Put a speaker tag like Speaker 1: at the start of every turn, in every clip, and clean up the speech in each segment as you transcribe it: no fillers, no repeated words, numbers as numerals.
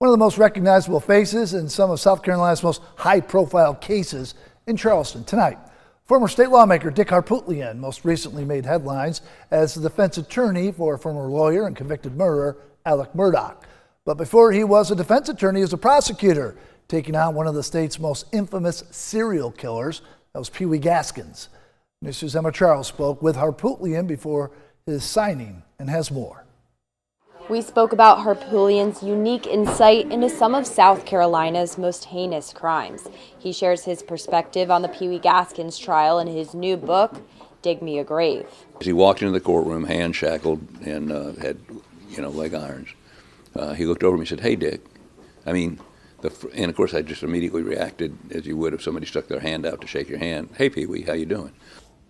Speaker 1: One of the most recognizable faces in some of South Carolina's most high-profile cases in Charleston tonight. Former state lawmaker Dick Harpootlian most recently made headlines as the defense attorney for former lawyer and convicted murderer Alex Murdaugh. But before he was a defense attorney, he was a prosecutor, taking on one of the state's most infamous serial killers. That was Pee Wee Gaskins. Mrs. Emma Charles spoke with Harpootlian before his signing and has more.
Speaker 2: We spoke about Harpootlian's unique insight into some of South Carolina's most heinous crimes. He shares his perspective on the Pee Wee Gaskins trial in his new book, Dig Me a Grave.
Speaker 3: As he walked into the courtroom, hand shackled and had, leg irons, he looked over at me and said, "Hey, Dick." And of course I just immediately reacted as you would if somebody stuck their hand out to shake your hand. "Hey, Pee Wee, how you doing?"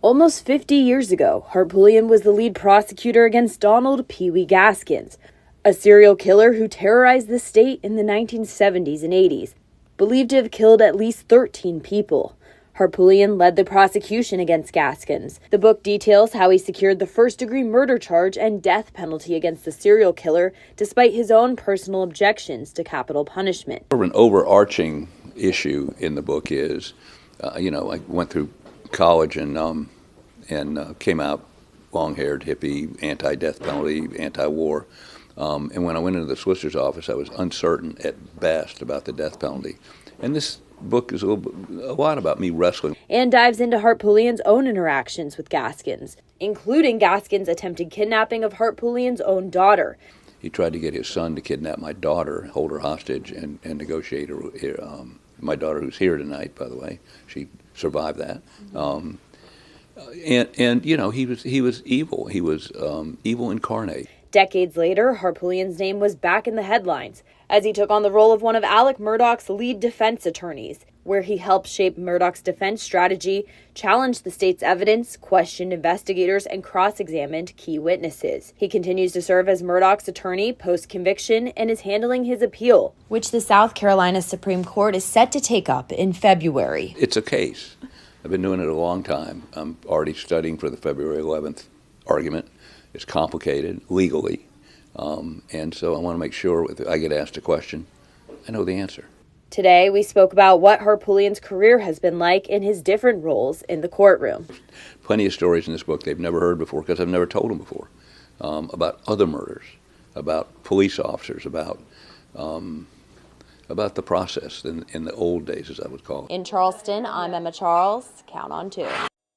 Speaker 2: Almost 50 years ago, Harpootlian was the lead prosecutor against Donald Pee Wee Gaskins, a serial killer who terrorized the state in the 1970s and 80s, believed to have killed at least 13 people. Harpootlian led the prosecution against Gaskins. The book details how he secured the first-degree murder charge and death penalty against the serial killer, despite his own personal objections to capital punishment.
Speaker 3: An overarching issue in the book is, I went through college and came out long-haired, hippie, anti-death penalty, anti-war. And when I went into the solicitor's office, I was uncertain at best about the death penalty. And this book is a lot about me wrestling.
Speaker 2: And dives into Harpootlian's own interactions with Gaskins, including Gaskins' attempted kidnapping of Harpootlian's own daughter.
Speaker 3: He tried to get his son to kidnap my daughter, hold her hostage, and negotiate her. My daughter, who's here tonight, by the way, she survived that. He was evil. He was evil incarnate.
Speaker 2: Decades later, Harpootlian's name was back in the headlines as he took on the role of one of Alex Murdaugh's lead defense attorneys, where he helped shape Murdaugh's defense strategy, challenged the state's evidence, questioned investigators, and cross-examined key witnesses. He continues to serve as Murdaugh's attorney post-conviction and is handling his appeal, which the South Carolina Supreme Court is set to take up in February.
Speaker 3: It's a case. I've been doing it a long time. I'm already studying for the February 11th argument. It's complicated legally, and so I want to make sure if I get asked a question, I know the answer.
Speaker 2: Today, we spoke about what Harpootlian's career has been like in his different roles in the courtroom.
Speaker 3: Plenty of stories in this book they've never heard before because I've never told them before, about other murders, about police officers, about the process in the old days, as I would call it.
Speaker 2: In Charleston, I'm Emma Charles. Count on 2.